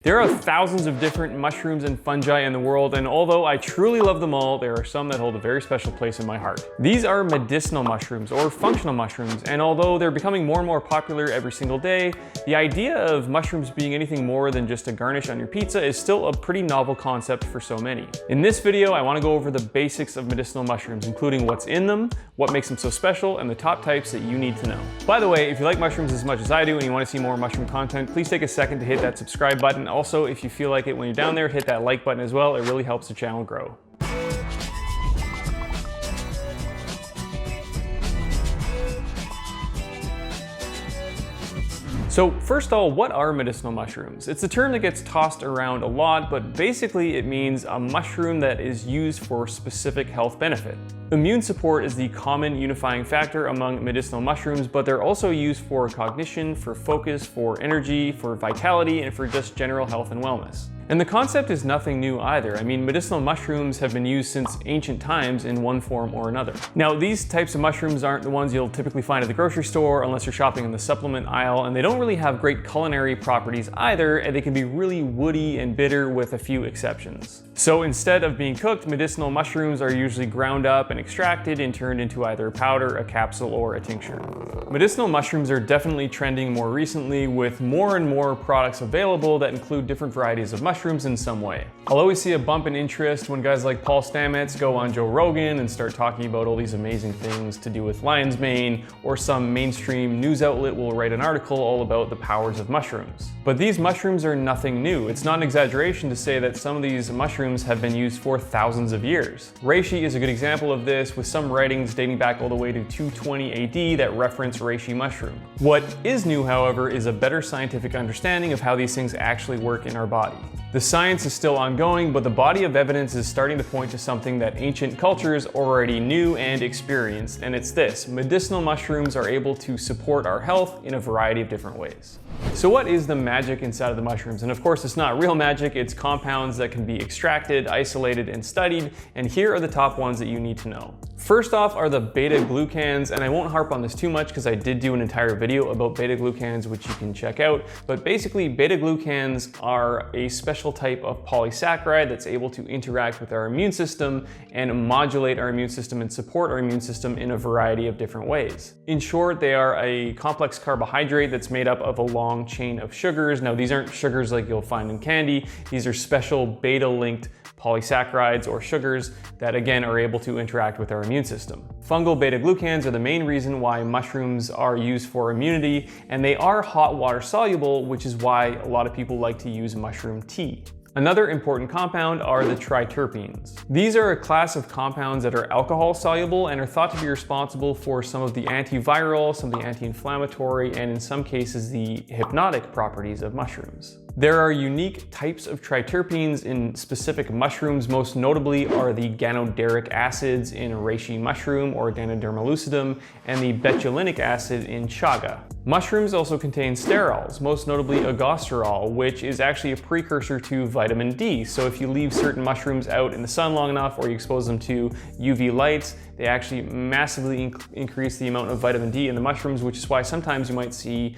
There are thousands of different mushrooms and fungi in the world, and although I truly love them all, there are some that hold a very special place in my heart. These are medicinal mushrooms, or functional mushrooms, and although they're becoming more and more popular every single day, the idea of mushrooms being anything more than just a garnish on your pizza is still a pretty novel concept for so many. In this video, I want to go over the basics of medicinal mushrooms, including what's in them, what makes them so special, and the top types that you need to know. By the way, if you like mushrooms as much as I do and you want to see more mushroom content, please take a second to hit that subscribe button. Also, if you feel like it when you're down there, hit that like button as well. It really helps the channel grow. So first of all, what are medicinal mushrooms? It's a term that gets tossed around a lot, but basically it means a mushroom that is used for specific health benefit. Immune support is the common unifying factor among medicinal mushrooms, but they're also used for cognition, for focus, for energy, for vitality, and for just general health and wellness. And the concept is nothing new either. I mean, medicinal mushrooms have been used since ancient times in one form or another. Now, these types of mushrooms aren't the ones you'll typically find at the grocery store unless you're shopping in the supplement aisle, and they don't really have great culinary properties either, and they can be really woody and bitter with a few exceptions. So instead of being cooked, medicinal mushrooms are usually ground up and extracted and turned into either a powder, a capsule, or a tincture. Medicinal mushrooms are definitely trending more recently, with more and more products available that include different varieties of mushrooms in some way. I'll always see a bump in interest when guys like Paul Stamets go on Joe Rogan and start talking about all these amazing things to do with lion's mane, or some mainstream news outlet will write an article all about the powers of mushrooms. But these mushrooms are nothing new. It's not an exaggeration to say that some of these mushrooms have been used for thousands of years. Reishi is a good example of this, with some writings dating back all the way to 220 AD that reference reishi mushroom. What is new, however, is a better scientific understanding of how these things actually work in our body. The science is still ongoing, but the body of evidence is starting to point to something that ancient cultures already knew and experienced, and it's this: medicinal mushrooms are able to support our health in a variety of different ways. So what is the magic inside of the mushrooms? And of course, it's not real magic, it's compounds that can be extracted, isolated, and studied, and here are the top ones that you need to know. First off are the beta-glucans, and I won't harp on this too much because I did do an entire video about beta-glucans, which you can check out, but basically beta-glucans are a special type of polysaccharide that's able to interact with our immune system and modulate our immune system and support our immune system in a variety of different ways. In short, they are a complex carbohydrate that's made up of a long chain of sugars. Now, these aren't sugars like you'll find in candy. These are special beta-linked polysaccharides or sugars that again are able to interact with our immune system. Fungal beta-glucans are the main reason why mushrooms are used for immunity, and they are hot water soluble, which is why a lot of people like to use mushroom tea. Another important compound are the triterpenes. These are a class of compounds that are alcohol soluble and are thought to be responsible for some of the antiviral, some of the anti-inflammatory, and in some cases the hypnotic properties of mushrooms. There are unique types of triterpenes in specific mushrooms. Most notably are the ganoderic acids in reishi mushroom or Ganoderma lucidum, and the betulinic acid in chaga. Mushrooms also contain sterols, most notably agosterol, which is actually a precursor to vitamin D. So if you leave certain mushrooms out in the sun long enough, or you expose them to UV lights, they actually massively increase the amount of vitamin D in the mushrooms, which is why sometimes you might see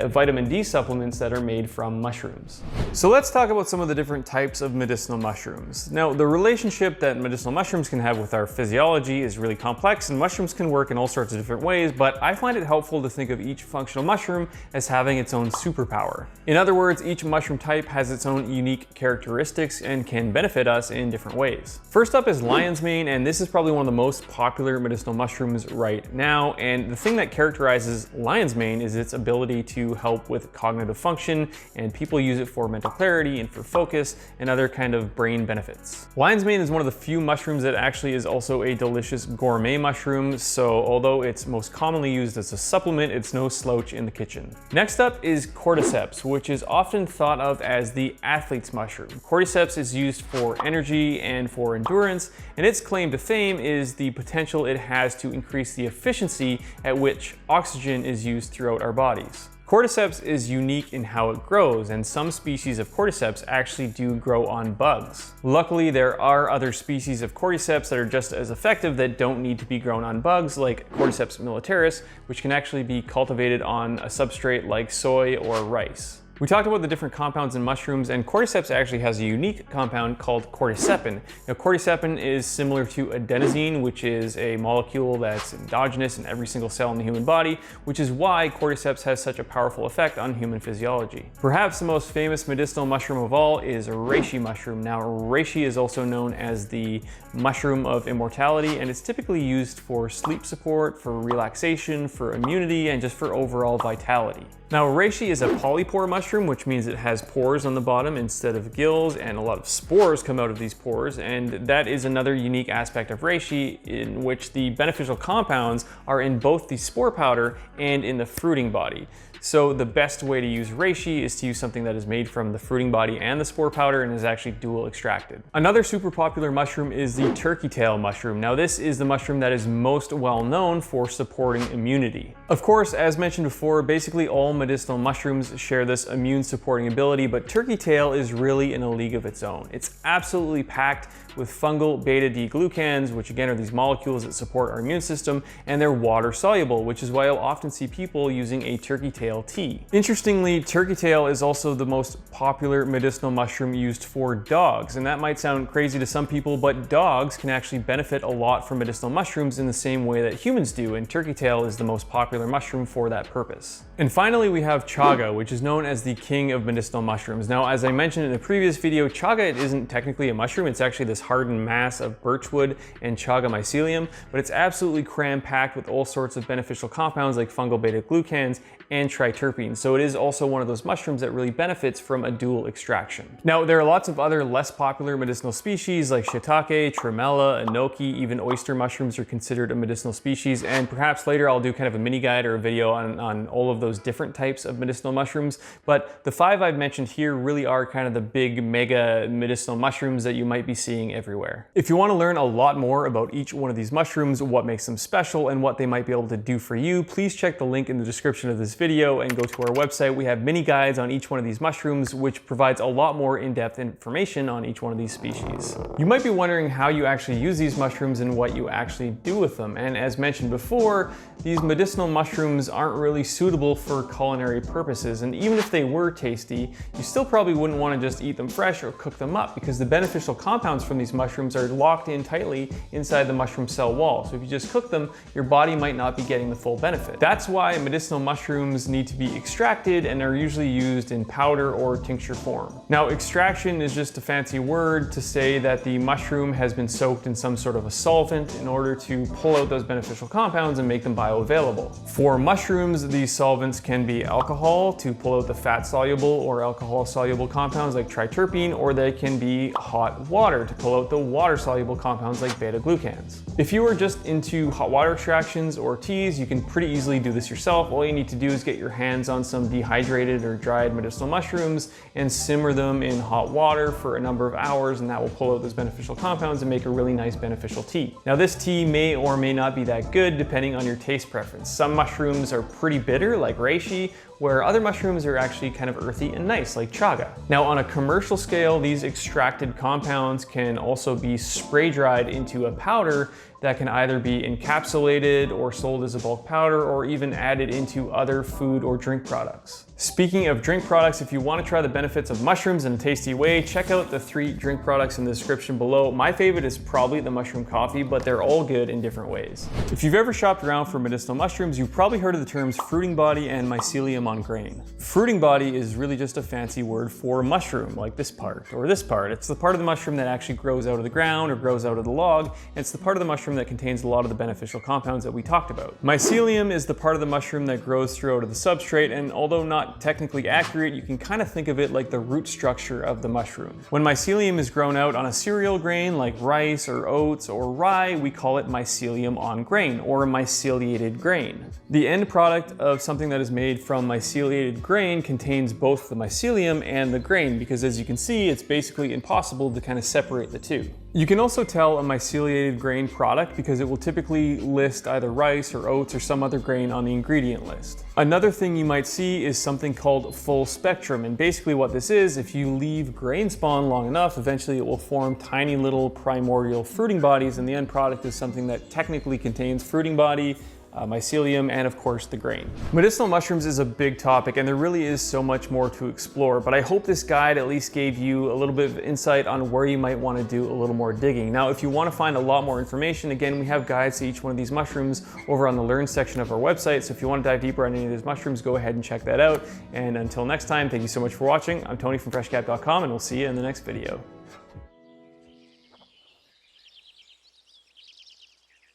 vitamin D supplements that are made from mushrooms. So let's talk about some of the different types of medicinal mushrooms. Now, the relationship that medicinal mushrooms can have with our physiology is really complex, and mushrooms can work in all sorts of different ways, but I find it helpful to think of each functional mushroom as having its own superpower. In other words, each mushroom type has its own unique characteristics and can benefit us in different ways. First up is lion's mane, and this is probably one of the most popular medicinal mushrooms right now, and the thing that characterizes lion's mane is its ability to help with cognitive function, and people use it for mental clarity and for focus and other kind of brain benefits. Lion's mane is one of the few mushrooms that actually is also a delicious gourmet mushroom, so although it's most commonly used as a supplement, it's no slouch in the kitchen. Next up is cordyceps, which is often thought of as the athlete's mushroom. Cordyceps is used for energy and for endurance, and its claim to fame is the potential it has to increase the efficiency at which oxygen is used throughout our bodies. Cordyceps is unique in how it grows, and some species of cordyceps actually do grow on bugs. Luckily, there are other species of cordyceps that are just as effective that don't need to be grown on bugs, like Cordyceps militaris, which can actually be cultivated on a substrate like soy or rice. We talked about the different compounds in mushrooms, and cordyceps actually has a unique compound called cordycepin. Now, cordycepin is similar to adenosine, which is a molecule that's endogenous in every single cell in the human body, which is why cordyceps has such a powerful effect on human physiology. Perhaps the most famous medicinal mushroom of all is reishi mushroom. Now, reishi is also known as the mushroom of immortality, and it's typically used for sleep support, for relaxation, for immunity, and just for overall vitality. Now, reishi is a polypore mushroom, which means it has pores on the bottom instead of gills, and a lot of spores come out of these pores, and that is another unique aspect of reishi, in which the beneficial compounds are in both the spore powder and in the fruiting body. So the best way to use reishi is to use something that is made from the fruiting body and the spore powder and is actually dual extracted. Another super popular mushroom is the turkey tail mushroom. Now, this is the mushroom that is most well known for supporting immunity. Of course, as mentioned before, basically all medicinal mushrooms share this immune supporting ability, but turkey tail is really in a league of its own. It's absolutely packed with fungal beta-D-glucans, which again are these molecules that support our immune system, and they're water soluble, which is why you'll often see people using a turkey tail tea. Interestingly, turkey tail is also the most popular medicinal mushroom used for dogs, and that might sound crazy to some people, but dogs can actually benefit a lot from medicinal mushrooms in the same way that humans do, and turkey tail is the most popular mushroom for that purpose. And finally, we have chaga, which is known as the king of medicinal mushrooms. Now, as I mentioned in the previous video, chaga isn't technically a mushroom, it's actually this hardened mass of birchwood and chaga mycelium, but it's absolutely cram-packed with all sorts of beneficial compounds like fungal beta-glucans and triterpenes. So it is also one of those mushrooms that really benefits from a dual extraction. Now, there are lots of other less popular medicinal species like shiitake, tremella, enoki, even oyster mushrooms are considered a medicinal species, and perhaps later I'll do kind of a mini guide or a video on all of those different types of medicinal mushrooms, but the 5 I've mentioned here really are kind of the big mega medicinal mushrooms that you might be seeing everywhere. If you want to learn a lot more about each one of these mushrooms, what makes them special, and what they might be able to do for you, please check the link in the description of this video and go to our website. We have mini guides on each one of these mushrooms, which provides a lot more in-depth information on each one of these species. You might be wondering how you actually use these mushrooms and what you actually do with them. And as mentioned before, these medicinal mushrooms aren't really suitable for culinary purposes. And even if they were tasty, you still probably wouldn't want to just eat them fresh or cook them up, because the beneficial compounds from these mushrooms are locked in tightly inside the mushroom cell wall. So if you just cook them, your body might not be getting the full benefit. That's why medicinal mushrooms need to be extracted and are usually used in powder or tincture form. Now, extraction is just a fancy word to say that the mushroom has been soaked in some sort of a solvent in order to pull out those beneficial compounds and make them bioavailable. For mushrooms, these solvents can be alcohol to pull out the fat-soluble or alcohol-soluble compounds like triterpene, or they can be hot water to pull out the water-soluble compounds like beta-glucans. If you are just into hot water extractions or teas, you can pretty easily do this yourself. All you need to do is get your hands on some dehydrated or dried medicinal mushrooms and simmer them in hot water for a number of hours, and that will pull out those beneficial compounds and make a really nice beneficial tea. Now, this tea may or may not be that good depending on your taste preference. Some mushrooms are pretty bitter, like reishi, where other mushrooms are actually kind of earthy and nice, like chaga. Now, on a commercial scale, these extracted compounds can also be spray dried into a powder that can either be encapsulated or sold as a bulk powder, or even added into other food or drink products. Speaking of drink products, if you want to try the benefits of mushrooms in a tasty way, check out the 3 drink products in the description below. My favorite is probably the mushroom coffee, but they're all good in different ways. If you've ever shopped around for medicinal mushrooms, you've probably heard of the terms fruiting body and mycelium on grain. Fruiting body is really just a fancy word for mushroom, like this part or this part. It's the part of the mushroom that actually grows out of the ground or grows out of the log, and it's the part of the mushroom that contains a lot of the beneficial compounds that we talked about. Mycelium is the part of the mushroom that grows through out of the substrate, and although not technically accurate, you can kind of think of it like the root structure of the mushroom. When mycelium is grown out on a cereal grain like rice or oats or rye, we call it mycelium on grain, or a myceliated grain. The end product of something that is made from myceliated grain contains both the mycelium and the grain, because as you can see, it's basically impossible to kind of separate the two. You can also tell a myceliated grain product because it will typically list either rice or oats or some other grain on the ingredient list. Another thing you might see is something called full spectrum, and basically what this is, if you leave grain spawn long enough, eventually it will form tiny little primordial fruiting bodies, and the end product is something that technically contains fruiting body, mycelium, and of course the grain. Medicinal mushrooms is a big topic and there really is so much more to explore, but I hope this guide at least gave you a little bit of insight on where you might want to do a little more digging. Now, if you want to find a lot more information, again, we have guides to each one of these mushrooms over on the Learn section of our website, so if you want to dive deeper on any of these mushrooms, go ahead and check that out. And until next time, thank you so much for watching. I'm Tony from freshcap.com and we'll see you in the next video.